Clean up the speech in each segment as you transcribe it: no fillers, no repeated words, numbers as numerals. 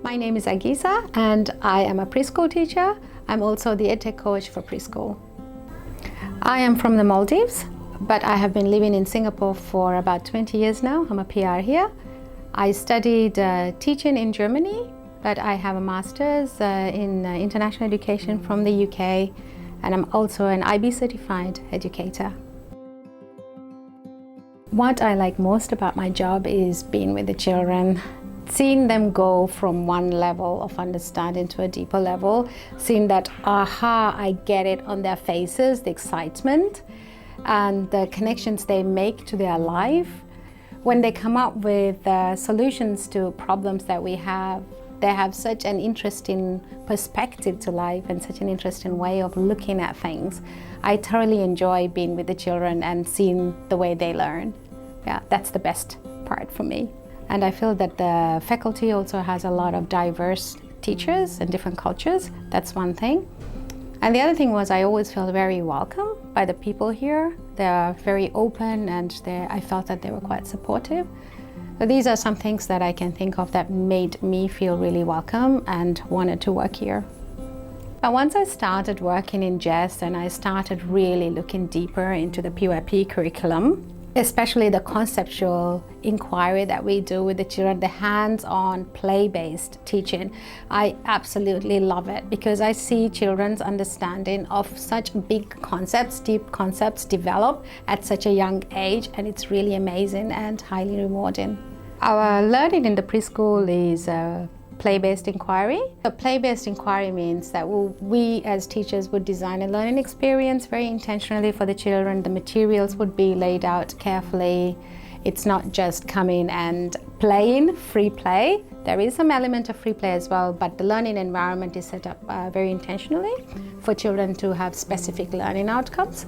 My name is Agisa and I am a preschool teacher. I'm also the EdTech coach for preschool. I am from the Maldives, but I have been living in Singapore for about 20 years now. I'm a PR here. I studied teaching in Germany, but I have a master's in international education from the UK, and I'm also an IB certified educator. What I like most about my job is being with the children, seeing them go from one level of understanding to a deeper level, seeing that, aha, I get it on their faces, the excitement and the connections they make to their life. When they come up with solutions to problems that we have, they have such an interesting perspective to life and such an interesting way of looking at things. I thoroughly enjoy being with the children and seeing the way they learn. Yeah, that's the best part for me. And I feel that the faculty also has a lot of diverse teachers and different cultures. That's one thing. And the other thing was I always felt very welcome by the people here. They're very open and I felt that they were quite supportive. So these are some things that I can think of that made me feel really welcome and wanted to work here. But once I started working in GESS and I started really looking deeper into the PYP curriculum, especially the conceptual inquiry that we do with the children, the hands-on, play-based teaching. I absolutely love it because I see children's understanding of such big concepts, deep concepts develop at such a young age, and it's really amazing and highly rewarding. Our learning in the preschool is play-based inquiry. So play-based inquiry means that we as teachers would design a learning experience very intentionally for the children. The materials would be laid out carefully. It's not just coming and playing, free play. There is some element of free play as well, but the learning environment is set up very intentionally for children to have specific learning outcomes.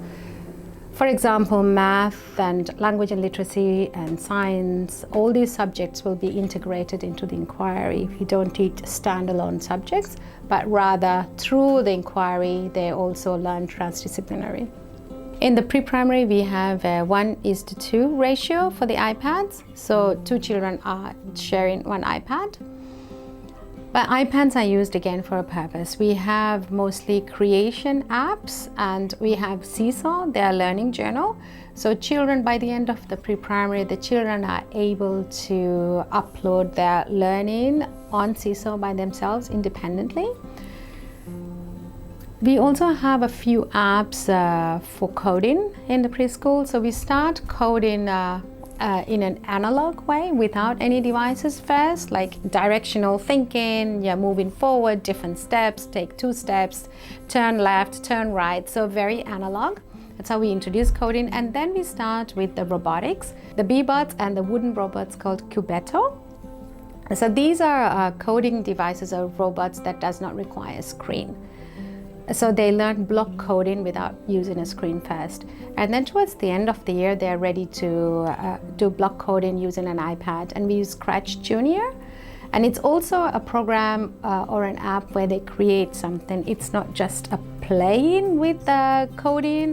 For example, math and language and literacy and science, all these subjects will be integrated into the inquiry. We don't teach standalone subjects, but rather through the inquiry, they also learn transdisciplinary. In the pre-primary, we have a 1:2 ratio for the iPads. So 2 children are sharing 1 iPad. But iPads are used again for a purpose. We have mostly creation apps and we have Seesaw, their learning journal. So children, by the end of the pre-primary, the children are able to upload their learning on Seesaw by themselves independently. We also have a few apps for coding in the preschool. So we start coding in an analog way without any devices first, like directional thinking, you're moving forward, different steps, take 2 steps, turn left, turn right, so very analog. That's how we introduce coding. And then we start with the robotics, the B-bots and the wooden robots called Cubeto. So these are coding devices or robots that does not require a screen. So they learn block coding without using a screen first. And then towards the end of the year, they're ready to do block coding using an iPad. And we use Scratch Junior. And it's also a program or an app where they create something. It's not just a playing with the coding,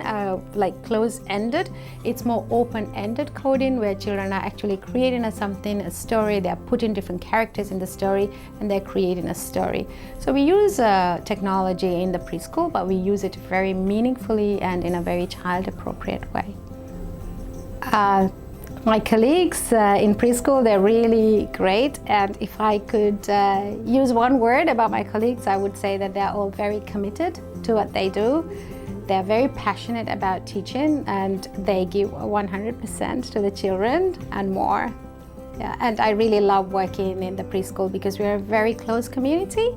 like closed-ended. It's more open-ended coding where children are actually creating a story. They're putting different characters in the story and they're creating a story. So we use technology in the preschool, but we use it very meaningfully and in a very child-appropriate way. My colleagues in preschool, they're really great, and if I could use one word about my colleagues, I would say that they're all very committed to what they do. They're very passionate about teaching and they give 100% to the children and more. Yeah, and I really love working in the preschool because we're a very close community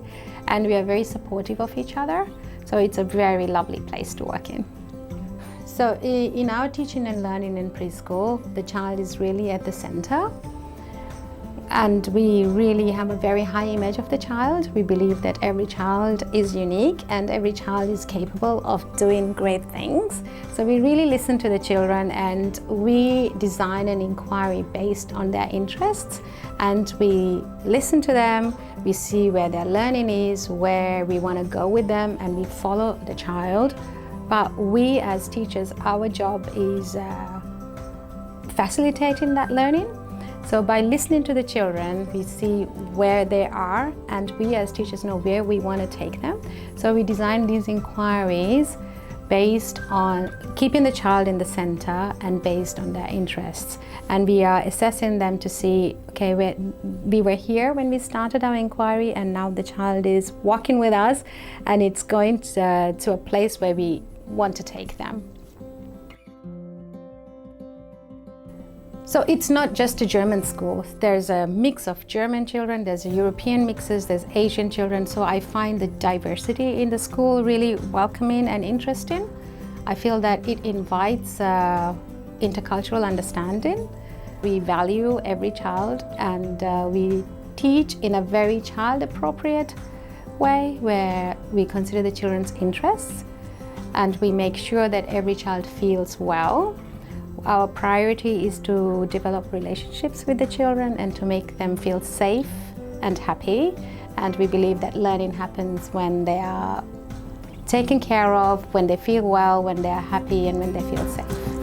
and we are very supportive of each other. So it's a very lovely place to work in. So in our teaching and learning in preschool, the child is really at the center. And we really have a very high image of the child. We believe that every child is unique and every child is capable of doing great things. So we really listen to the children and we design an inquiry based on their interests. And we listen to them, we see where their learning is, where we want to go with them, and we follow the child. But we as teachers, our job is facilitating that learning. So by listening to the children, we see where they are, and we as teachers know where we want to take them. So we design these inquiries based on keeping the child in the center and based on their interests. And we are assessing them to see, okay, we were here when we started our inquiry, and now the child is walking with us, and it's going to a place where we want to take them. So it's not just a German school. There's a mix of German children, there's European mixes, there's Asian children. So I find the diversity in the school really welcoming and interesting. I feel that it invites intercultural understanding. We value every child, and we teach in a very child-appropriate way where we consider the children's interests, and we make sure that every child feels well. Our priority is to develop relationships with the children and to make them feel safe and happy. And we believe that learning happens when they are taken care of, when they feel well, when they are happy, and when they feel safe.